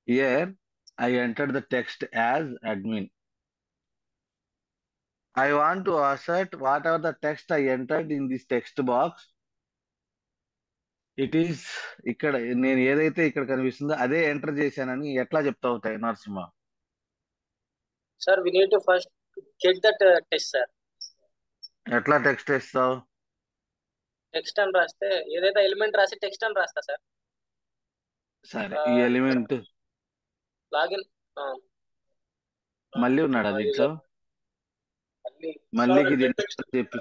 Here, I entered the text as admin. I want to assert whatever the text I entered in this text box, it is ఇక్కడ నేను ఏదైతే ఇక్కడ కనిపిస్తుందో అదే enter చేశానని ఎట్లా చెప్తా అవుతాయి Narasimha? Sir, we need to first get that test, sir. ఎట్లా టెక్స్ట్ వేస్తావు? టెక్స్ట్ అని రాస్తే ఏదైతే ఎలిమెంట్ రాసి టెక్స్ట్ అని రాస్తా సార్. సరే, ఈ ఇక్కడ ఎలిమెంట్ లాగిన్ మళ్ళీ ఉన్నాడా దీంట్లో? మళ్ళీకి ఇది చెప్పి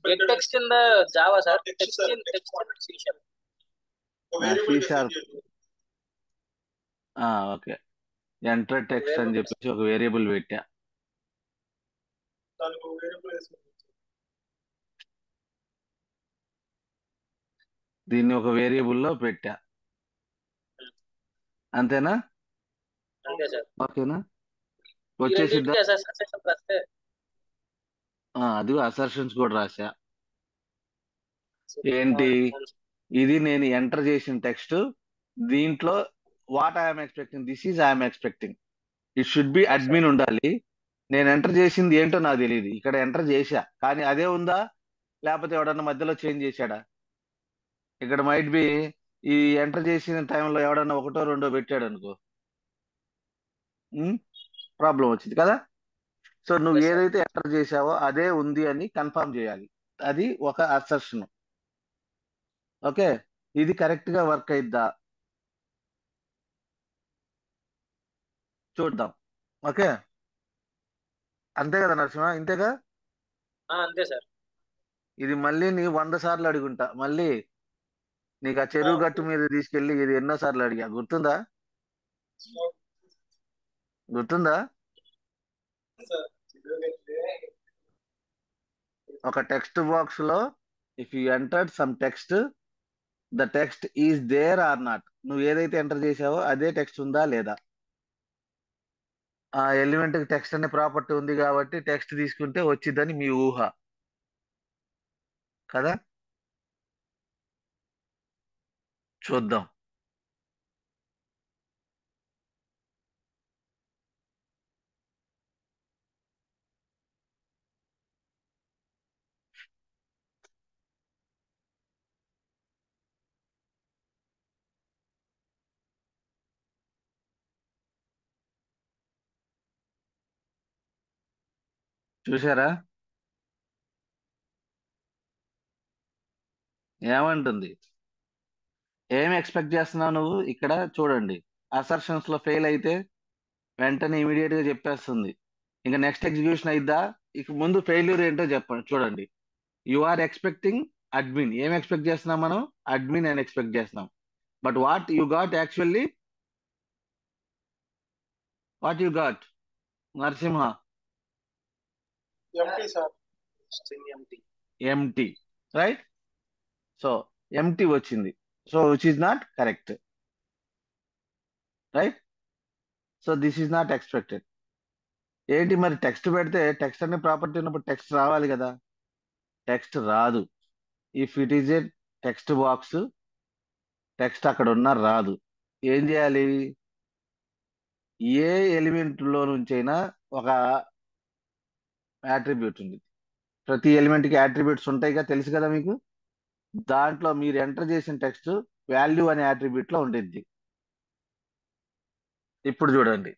get text in the Java, sir. Text in C sharp. Okay, enter text అని చెప్పేసి ఒక వేరియబుల్ పెట్టా. దీన్ని ఒక వేరియబుల్లో పెట్టా, అంతేనా? అంతే సార్. ఓకేనా? వచ్చేసి అది అసర్షన్స్ కూడా రాసా. ఏంటి ఇది? నేను ఎంటర్ చేసిన టెక్స్ట్, దీంట్లో what I'm expecting, this is I'm expecting, it should be admin ఉండాలి. నేను ఎంటర్ చేసింది ఏంటో నాకు తెలియదు, ఇక్కడ ఎంటర్ చేశా కానీ అదే ఉందా లేకపోతే ఎవడన్నా మధ్యలో చేంజ్ చేశాడా? ఇక్కడ మైట్ బి ఈ ఎంటర్ చేసిన టైంలో ఎవడన్నా ఒకటో రెండో పెట్టాడు అనుకో, ప్రాబ్లం వచ్చింది కదా. సో నువ్వు ఏదైతే ఎంటర్ చేసావో అదే ఉంది అని కన్ఫర్మ్ చేయాలి, అది ఒక అసర్షన్. ఓకే, ఇది కరెక్ట్ గా వర్క్ అయిద్దా చూద్దాం. ఓకే, అంతే కదా నరసింహ? ఇంతేగా? అంతే సార్. ఇది మళ్ళీ నీ 100 సార్లు అడుగుంటా. మళ్ళీ నీకు ఆ చెరువు గట్టు మీద తీసుకెళ్లి ఇది ఎన్నో సార్లు అడిగా, గుర్తుందా? గుర్తుందా? ఒక టెక్స్ట్ బాక్స్ లో if you entered some text, the text is there or not, నువ్వు ఏదైతే ఎంటర్ చేసావో అదే టెక్స్ట్ ఉందా లేదా. ఆ ఎలిమెంట్ కి టెక్స్ట్ అనే ప్రాపర్టీ ఉంది కాబట్టి టెక్స్ట్ తీసుకుంటే వచ్చిందని మీ ఊహ కదా. చూద్దాం. చూసారా ఏమంటుంది? ఏం ఎక్స్పెక్ట్ చేస్తున్నావు నువ్వు? ఇక్కడ చూడండి, అసర్షన్స్ లో ఫెయిల్ అయితే వెంటనే ఇమీడియట్ గా చెప్పేస్తుంది. ఇంకా నెక్స్ట్ ఎగ్జిక్యూషన్ అయిద్దా? ఇక ముందు ఫెయిల్యూర్ ఏంటో చెప్పండి. చూడండి, యు ఆర్ ఎక్స్పెక్టింగ్ అడ్మిన్. ఏం ఎక్స్పెక్ట్ చేస్తున్నాం మనం? అడ్మిన్ అని ఎక్స్పెక్ట్ చేస్తున్నాం. But what you got actually? What you got Narasimha? Empty, right? So empty వచ్చింది, so which is not correct, right? So this is not expected. ఏంటి మరి? టెక్స్ట్ పెడితే text అనే ప్రాపర్టీ ఉన్నప్పుడు టెక్స్ట్ రావాలి కదా, టెక్స్ట్ రాదు. If it is a text box, text అక్కడ ఉన్న రాదు. ఏం చేయాలి? ఏ ఎలిమెంట్ లో నుంచైనా ఒక యాట్రిబ్యూట్ ఉంది. ప్రతి ఎలిమెంట్ కి యాట్రిబ్యూట్స్ ఉంటాయిగా, తెలుసు కదా మీకు. దాంట్లో మీరు ఎంటర్ చేసిన టెక్స్ట్ వాల్యూ అనే యాట్రిబ్యూట్ లో ఉండిద్ది. ఇప్పుడు చూడండి,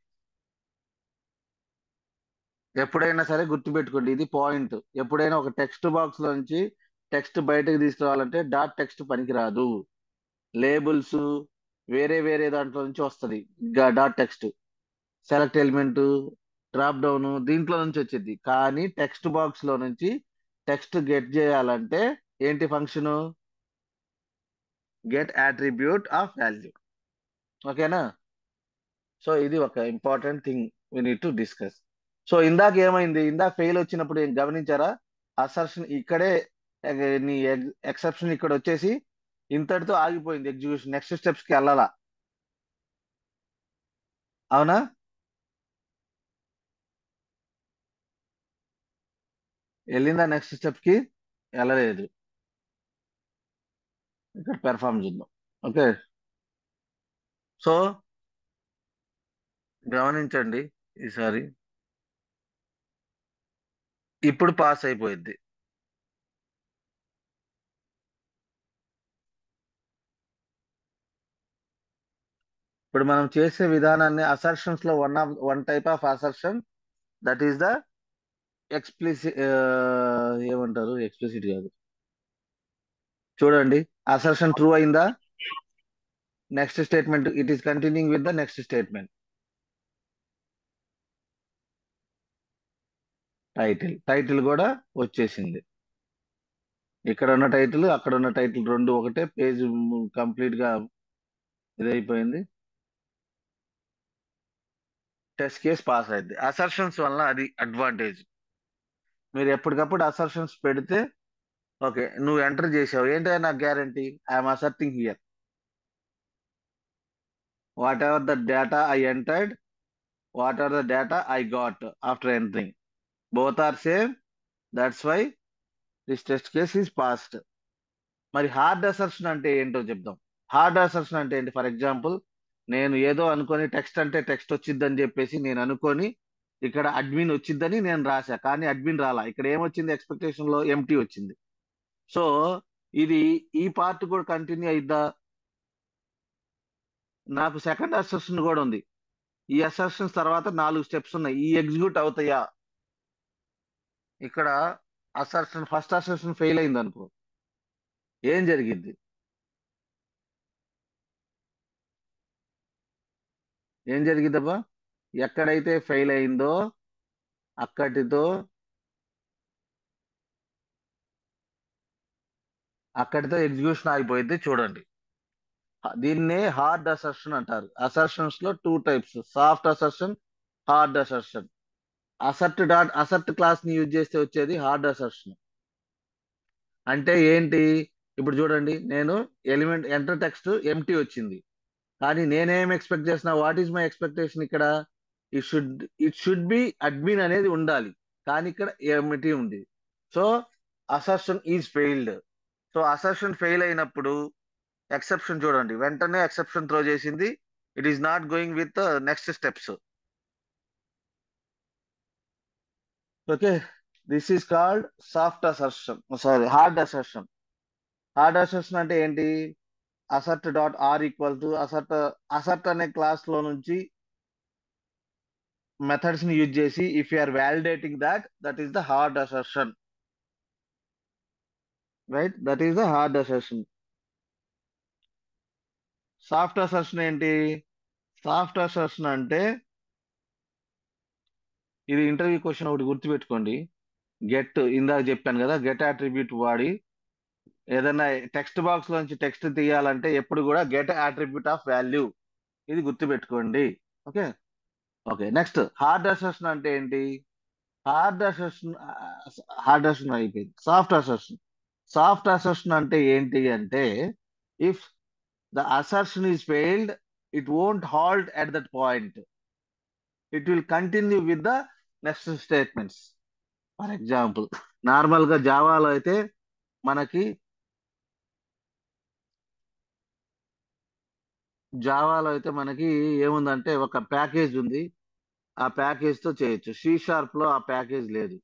ఎప్పుడైనా సరే గుర్తుపెట్టుకోండి, ఇది పాయింట్. ఎప్పుడైనా ఒక టెక్స్ట్ బాక్స్ లో నుంచి టెక్స్ట్ బయటకు తీసుకురావాలంటే డాట్ టెక్స్ట్ పనికిరాదు. లేబుల్స్ వేరే వేరే దాంట్లో నుంచి వస్తుంది dot text. Select element, drop down దీంట్లో నుంచి వచ్చింది. కానీ టెక్స్ట్ బాక్స్ లో నుంచి టెక్స్ట్ గెట్ చేయాలంటే ఏంటి function? Get attribute of value. ఓకేనా? సో ఇది ఒక important thing we need to discuss. So ఇందాక ఏమైంది? ఇందాక ఫెయిల్ వచ్చినప్పుడు ఏం గమనించారా? అసర్షన్ ఇక్కడే, నీ ఎక్సెప్షన్ ఇక్కడ వచ్చేసి ఇంతటితో ఆగిపోయింది ఎగ్జిక్యూషన్. నెక్స్ట్ స్టెప్స్ కి వెళ్ళాలా? అవునా? వెళ్ళిందా? నెక్స్ట్ స్టెప్ కి వెళ్ళలేదు. ఇక్కడ పెర్ఫార్మ్ చూద్దాం. ఓకే, సో గమనించండి ఈసారి. ఇప్పుడు పాస్ అయిపోయింది. ఇప్పుడు మనం చేసే విధానాన్ని అసర్షన్స్ లో one type of assertion, that is the explicit, ఏమంటారు, ఎక్స్ప్లిసిట్ కాదు. చూడండి, అసర్షన్ ట్రూ అయిందా, next statement it is continuing with the next statement. Title కూడా వచ్చేసింది. ఇక్కడ ఉన్న టైటిల్, అక్కడ ఉన్న టైటిల్ రెండు ఒకటే, పేజ్ కంప్లీట్ గా ఇదైపోయింది. టెస్ట్ కేస్ పాస్ అయింది. అసర్షన్స్ వల్ల అది అడ్వాంటేజ్. మీరు ఎప్పటికప్పుడు అసర్షన్స్ పెడితే, ఓకే నువ్వు ఎంటర్ చేసావు ఏంటంటే నాకు guarantee, I'm asserting here whatever the data I entered, what are the data I got after entering, both are same, that's why this test case is passed. మరి hard assertion అంటే ఏంటో చెప్దాం. Hard assertion అంటే ఏంటి? For example, నేను ఏదో అనుకొని text అంటే టెక్స్ట్ వచ్చిద్దని చెప్పేసి నేను అనుకొని ఇక్కడ అడ్మిన్ వచ్చిద్దని నేను రాశా, కానీ అడ్మిన్ రాలా. ఇక్కడ ఏమొచ్చింది? ఎక్స్పెక్టేషన్ లో ఎంటీ వచ్చింది. సో ఇది, ఈ పార్ట్ కూడా కంటిన్యూ అయిద్దా? నాకు సెకండ్ అసర్షన్ కూడా ఉంది. ఈ అసర్షన్స్ తర్వాత 4 స్టెప్స్ ఉన్నాయి, ఈ ఎగ్జిక్యూట్ అవుతాయా? ఇక్కడ అసర్షన్, ఫస్ట్ అసర్షన్ ఫెయిల్ అయింది అనుకో, ఏం జరిగింది? ఏం జరిగిద్దబ్బా? ఎక్కడైతే ఫెయిల్ అయిందో అక్కడితో ఎగ్జిక్యూషన్ ఆగిపోయింది. చూడండి, దీన్నే హార్డ్ అసర్షన్ అంటారు. అసర్షన్స్ లో 2 types, soft assertion, hard assertion. Asset class ని యూజ్ చేస్తే వచ్చేది హార్డ్ అసర్షన్. అంటే ఏంటి? ఇప్పుడు చూడండి, నేను ఎలిమెంట్ ఎంటర్ టెక్స్ట్ ఎంటీ వచ్చింది, కానీ నేనేం ఎక్స్పెక్ట్ చేసిన, వాట్ ఈస్ మై ఎక్స్పెక్టేషన్ ఇక్కడ? ఇట్ షుడ్ బి అడ్మిన్ అనేది ఉండాలి, కానీ ఇక్కడ ఎంటీ ఉంది. So assertion is failed. So assertion fail అయినప్పుడు ఎక్సెప్షన్ చూడండి, వెంటనే ఎక్సెప్షన్ త్రో చేసింది. It is not going with next steps. Okay, this is called soft assertion, sorry hard assertion. Hard assertion అంటే ఏంటి? Assert dot are equal to assert, assert అనే class లో నుంచి methods ని యూజ్ చేసి if you are validating that is the hard assertion, right? That is the hard assertion. Soft assertion ఏంటి? Soft assertion అంటే, ఇది ఇంటర్వ్యూ క్వశ్చన్ ఒకటి గుర్తుపెట్టుకోండి. గెట్, ఇందాక చెప్పాను కదా, గెట్ అట్రిబ్యూట్ వాడి ఏదైనా టెక్స్ట్ బాక్స్ లోంచి టెక్స్ట్ తీయాలంటే ఎప్పుడు కూడా గెట్ అట్రిబ్యూట్ ఆఫ్ వాల్యూ, ఇది గుర్తుపెట్టుకోండి. Okay, okay. Next hard assertion అంటే ఏంటి? హార్డ్ అసర్షన్, హార్డ్ అసర్షన్ అయిపోయింది. Soft assertion. సాఫ్ట్ అసర్షన్ అంటే ఏంటి అంటే, if the assertion is failed, it won't halt at that point, it will continue with the next statements. For example, normal గా జావాలో అయితే మనకి, ఏముందంటే ఒక ప్యాకేజ్ ఉంది, ఆ ప్యాకేజ్ తో చేయొచ్చు. సి షార్ప్ లో ఆ ప్యాకేజ్ లేదు.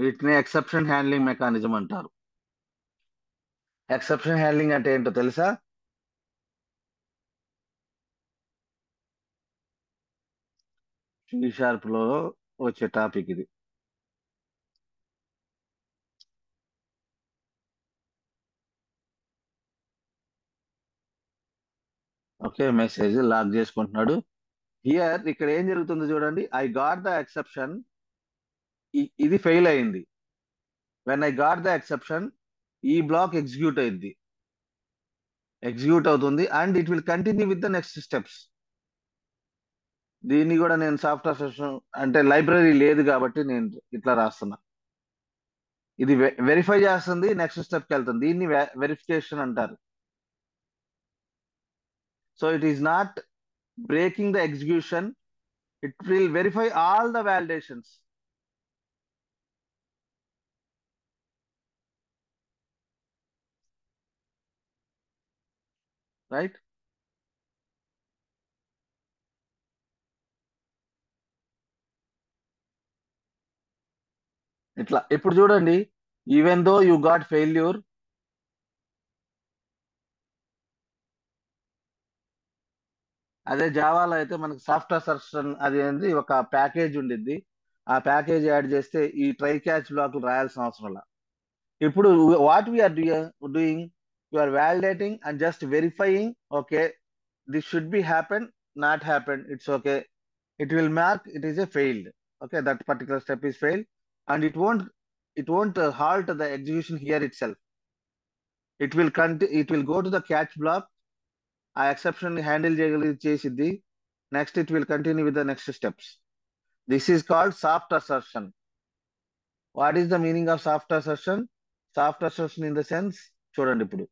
వీటిని ఎక్సెప్షన్ హ్యాండ్లింగ్ మెకానిజం అంటారు. ఎక్సెప్షన్ హ్యాండ్లింగ్ అంటే ఏంటో తెలుసా? సి షార్ప్ లో వచ్చే టాపిక్ ఇది. ఓకే, మెసేజ్ లాక్ చేసుకుంటున్నాడు. హియర్ ఇక్కడ ఏం జరుగుతుందో చూడండి, ఐ గాట్ ద ఎక్సెప్షన్, ఇది ఫెయిల్ అయింది. When I got the exception, ఈ బ్లాక్ ఎగ్జిక్యూట్ అవుతుంది and it will continue with the next steps. దీన్ని కూడా నేను సాఫ్ట్ అసర్షన్ అంటే, లైబ్రరీ లేదు కాబట్టి నేను ఇట్లా రాస్తున్నా. ఇది వెరిఫై చేస్తుంది, నెక్స్ట్ స్టెప్ కి వెళ్తుంది, దీన్ని వెరిఫికేషన్ అంటారు. So it is not breaking the execution, it will verify all the validations. Right. ఇట్లా ఇప్పుడు చూడండి, even though you got failure, అదే జావాలో అయితే మనకి సాఫ్ట్వేర్ సర్షన్ అది అనేది ఒక ప్యాకేజ్ ఉండిద్ది. ఆ ప్యాకేజ్ యాడ్ చేస్తే ఈ ట్రై క్యాచ్ బ్లాక్లు రాయాల్సిన అవసరం లేదు. ఇప్పుడు what we are doing, you are validating and just verifying. Okay, this should be happen, not happen, it's okay. It will mark it is a failed. Okay, that particular step is failed and it won't halt the execution here itself. It will go to the catch block. ఆ exception ని handle చేసిద్ది. Next it will continue with the next steps. This is called soft assertion. What is the meaning of soft assertion? Soft assertion in the sense, చూడండి ఇప్పుడు,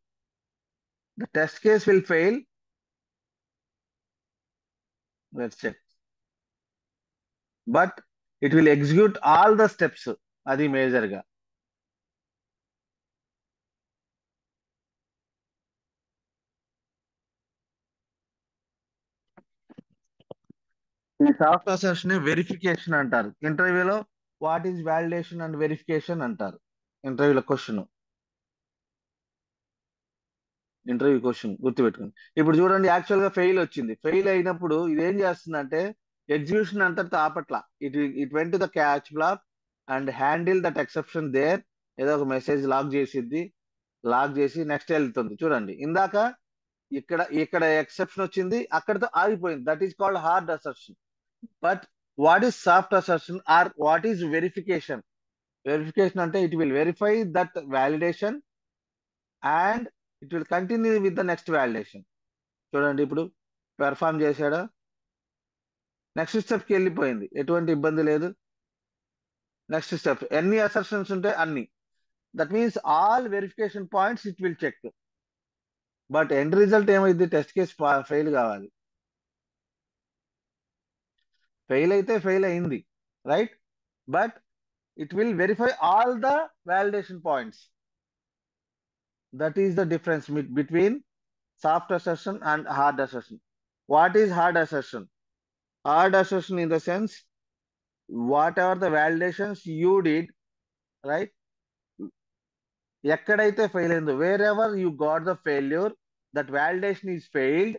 the test case will fail. Let's చెక్. But it will execute all the steps. అది major గా. ఈ soft assertion verification అంటారు. ఇంటర్వ్యూలో what is validation and verification అంటారు. ఇంటర్వ్యూలో క్వశ్చన్, ఇంటర్వ్యూ క్వశ్చన్ గుర్తుపెట్టుకోండి. ఇప్పుడు చూడండి, యాక్చువల్ గా ఫెయిల్ వచ్చింది. ఫెయిల్ అయినప్పుడు ఇది ఏం చేస్తుందంటే ఎగ్జిక్యూషన్ అంతటితో ఆపట్ల. It went to the catch block and handle that exception there. ఏదో ఒక మెసేజ్ లాక్ చేసిద్ది. లాక్ చేసి నెక్స్ట్ వెళ్తుంది. చూడండి, ఇందాక ఇక్కడ ఇక్కడ ఎక్సెప్షన్ వచ్చింది, అక్కడతో ఆగిపోయింది. That is called hard assertion. But what is soft assertion or what is verification? Verification అంటే it will verify that validation and it will continue with the next validation. చూడండి, ఇప్పుడు పెర్ఫామ్ చేశాడా, నెక్స్ట్ స్టెప్ కి వెళ్ళిపోయింది, ఎటువంటి ఇబ్బంది లేదు. Next step ఎన్ని అసర్షన్స్ ఉంటే అన్ని. That means all verification points it will check. But end result ఏమైంది? టెస్ట్ కేస్ ఫెయిల్ కావాలి. ఫెయిల్ అయితే ఫెయిల్ అయింది, right. But it will verify all the validation points. That is the difference between soft assertion and hard assertion. What is hard assertion? Hard assertion in the sense, whatever the validations you did, right? ఎక్కడైతే fail అయిందో, wear ever you got the failure, that validation is failed,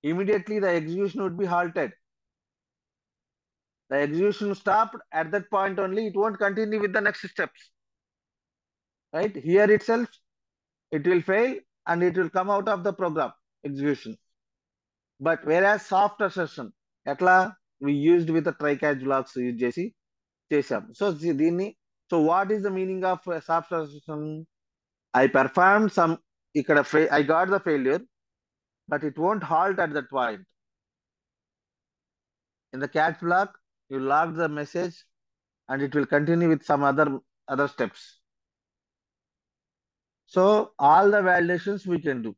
immediately the execution would be halted. The execution stopped at that point only. It won't continue with the next steps, right? Here itself it will fail and it will come out of the program execution. But whereas soft assertion, ఎట్లా we used with the try catch blocks use చేసి చేసాం. So దీన్ని, so what is the meaning of soft assertion? I perform some, ఇక్కడ I got the failure but it won't halt at that point. In the catch block you log the message and it will continue with some other steps. So all the validations we can do.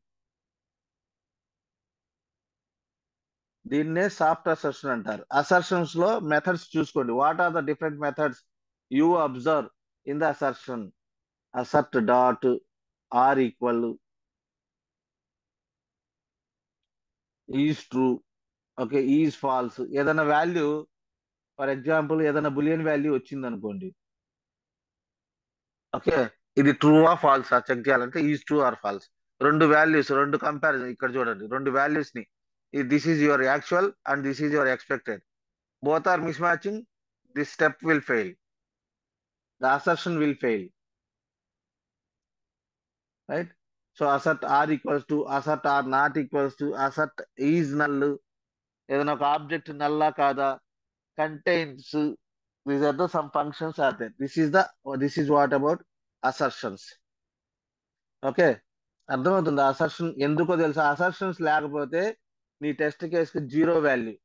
దీన్నే soft assertion అంటారు. Assertions లో methods చూసుకోండి. What are the different methods you observe in the assertion? Assert dot, are equal, is true, okay, is false. ఏదైనా value, for example ఏదైనా boolean value వచ్చింది అనుకోండి, okay, ఇది true ఆ ఫాల్స్ చెక్ చేయాలంటే ఈజ్ ట్రూ ఆర్ ఫాల్స్. రెండు values, రెండు comparison ఇక్కడ చూడండి, రెండు వాల్యూస్ ని, this is your actual and this is your expected. Both are mismatching, this step will fail, the assertion will fail, right? So assert r equals to, assert r not equals to, assert is null, ఏదైనా ఒక object నల్లా కాదా, contains, these are the some functions are there. This is what about assertions. Okay, అర్థమవుతుంది. Assertion ఎందుకో తెలుసా? Assertions లేకపోతే నీ test కేసుకి జీరో వాల్యూ.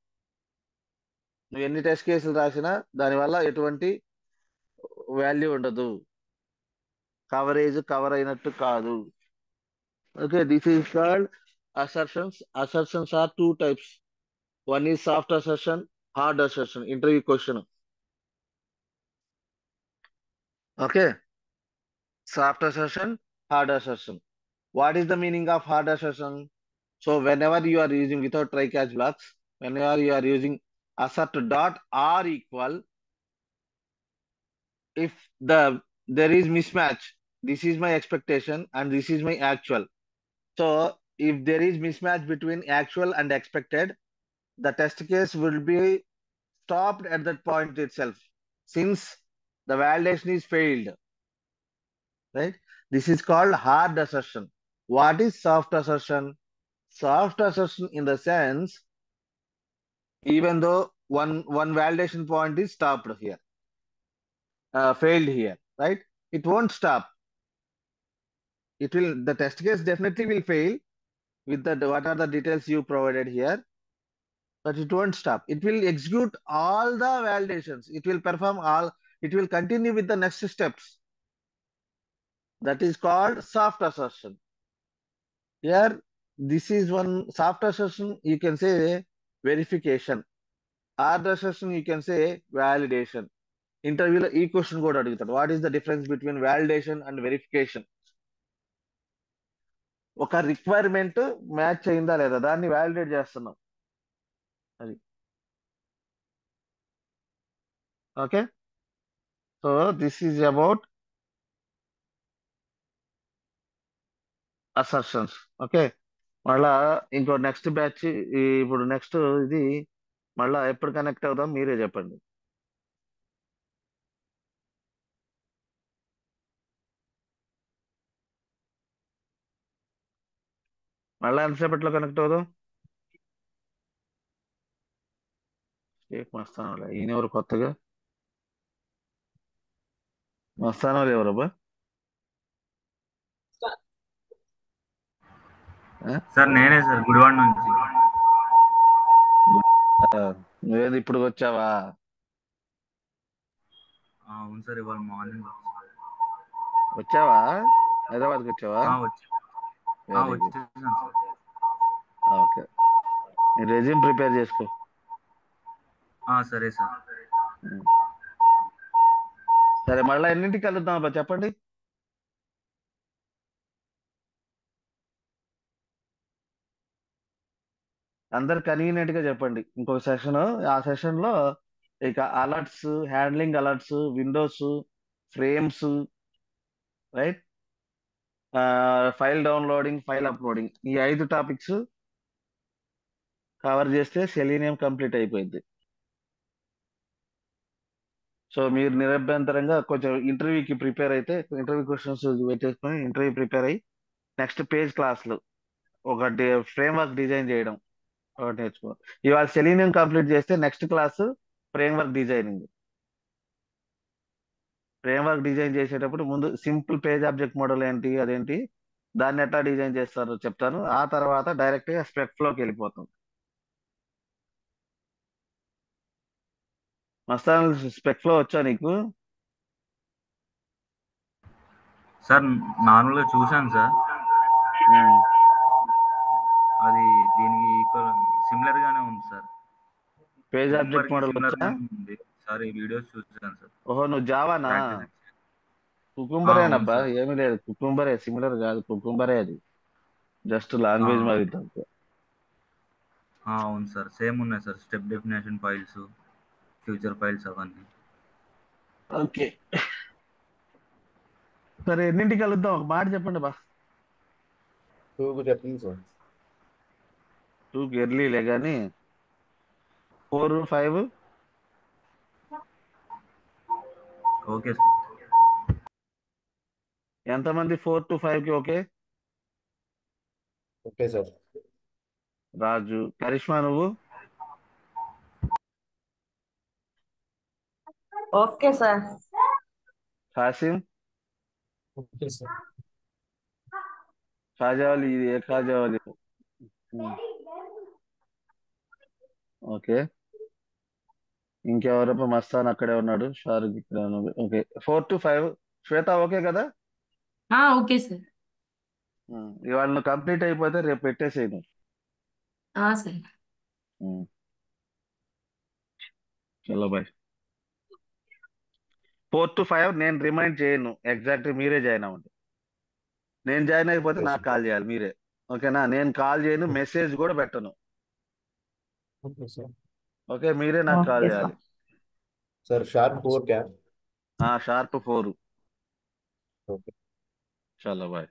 నువ్వు ఎన్ని టెస్ట్ కేసులు రాసినా దానివల్ల ఎటువంటి వాల్యూ ఉండదు, కవరేజ్ కవర్ అయినట్టు కాదు. Okay, this is called assertions. Assertions are two types. One is soft assertion, hard assertion. Interview question. Okay, soft assertion, hard assertion. What is the meaning of hard assertion? So whenever you are using without try catch blocks, whenever you are using assert dot or equal, if there is mismatch, this is my expectation and this is my actual. So if there is mismatch between actual and expected, the test case will be stopped at that point itself, since the validation is failed, right? This is called hard assertion. What is soft assertion? Soft assertion in the sense, even though one validation point is stopped here, failed here, right? It won't stop. The test case definitely will fail with what are the details you provided here, but it won't stop. It will execute all the validations. It will perform all, it will continue with the next steps. That is called soft assertion. Here, this is one soft assertion, you can say verification. Hard assertion, you can say validation. ఇంటర్వ్యూలో ఈ question కూడా అడుగుతాడు, what is the difference between validation and verification. ఒక requirement match అయిందా లేదా, దాన్ని validate చేస్తున్నాం. అది okay. So this is about assertions. Okay, మళ్ళా ఇంకో నెక్స్ట్ బ్యాచ్, ఇప్పుడు నెక్స్ట్ ఇది మళ్ళా ఎప్పుడు కనెక్ట్ అవుదాం మీరే చెప్పండి. మళ్ళా ఎంతసేపట్లో కనెక్ట్ అవుదాం? షేక్ మస్తాను, ఈయన ఎవరు కొత్తగా? మస్తాను ఎవరబ్బా? సార్ నేనే సార్, గుడివాడ నుంచి. నువ్వేది ఇప్పుడు వచ్చావా? అవును సార్, ఇవాళ మార్నింగ్ వచ్చావా? హైదరాబాద్కి వచ్చావా? వచ్చేసాను సార్. ఓకే, నీ రెజ్యూమ్ ప్రిపేర్ చేసుకో. సరే సార్. సరే, మళ్ళీ ఎన్నింటికి కలుద్దాం అబ్బా చెప్పండి. అందరు కన్వీనియంట్ గా చెప్పండి. ఇంకొక సెషన్, ఆ సెషన్ లో ఇక alerts, handling alerts, Windows, frames, right, file downloading, file uploading, ఈ 5 టాపిక్స్ కవర్ చేస్తే సెలీనియం కంప్లీట్ అయిపోయింది. సో మీరు నిరభ్యంతరంగా కొంచెం ఇంటర్వ్యూకి ప్రిపేర్ అయితే, ఇంటర్వ్యూ క్వశ్చన్స్ పెట్టేసుకొని ఇంటర్వ్యూ ప్రిపేర్ అయ్యి నెక్స్ట్ పేజ్ క్లాస్లు ఒక ఫ్రేమ్ వర్క్ డిజైన్ చేయడం ఒకటి నేర్చుకో. ఇవాళ సెలీనియం కంప్లీట్ చేస్తే next class frame work designing. Frame work design చేసేటప్పుడు ముందు సింపుల్ పేజ్ ఆబ్జెక్ట్ మోడల్ ఏంటి, అదేంటి, దాన్ని ఎట్లా డిజైన్ చేస్తారో చెప్తాను. ఆ తర్వాత డైరెక్ట్ గా స్పెక్ ఫ్లోకి వెళ్ళిపోతాం. మస్తాన్, స్పెక్ ఫ్లో వచ్చా నీకు? సార్ నార్మల్గా చూశాను సార్, అది దీనికి ఈక్వల్ సిమిలర్ గానే ఉంది sir. Page object model similar వచ్చా? గానే ఉంది సార్, ఈ వీడియోస్ చూసాను సార్. ఓహో, నువ్వు జావానా? ప్రాక్టీస్. కుకుంబరేనబ్బా, అవును సార్. ఏమీ లేదు. కుకుంబరే, సిమిలర్ కాదు, కుకుంబరే. అది జస్ట్ లాంగ్వేజ్ మారింది అంతే. అవును సార్, సేమ్ ఉన్నాయి sir, step definition files, future files అవన్నీ. ఓకే, సరే ఎన్నింటికి కలుద్దాం ఒక మాట చెప్పండి బా. 2కు చెప్పండి సార్. 2కి ఎర్లీలే కానీ 4, 5 ఓకే సార్. ఎంతమంది 4 to 5కి okay? Okay sir. Raju, Karishma నువ్వు? Okay sir. Kasim? Okay sir. Kajavali, ఇది ఏ కాజావలి? ఓకే, ఇంకెవరప్ప? మస్తాన్ అక్కడే ఉన్నాడు, షారుఖ్ ఇక్కడ ఉన్నాడు. Okay, 4 to 5. శ్వేత ఓకే కదా? Okay sir. ఇవాళ నువ్వు కంప్లీట్ అయిపోతే రేపు పెట్టేసేయి నువ్వు. సార్. చలో బాయ్. 4 to 5 నేను రిమైండ్ చేయను, ఎగ్జాక్ట్ మీరే జాయిన్ అవ్వండి. నేను జాయిన్ అయిపోతే నాకు కాల్ చేయాలి మీరే. ఓకేనా? నేను కాల్ చేయను, మెసేజ్ కూడా పెట్టను. Okay sir. ఓకే, మీరే నాకు కాల్ ఓకే చేయాలి. సార్ షార్ప్ 4 क्या? #4. ఓకే. చలో బాయ్.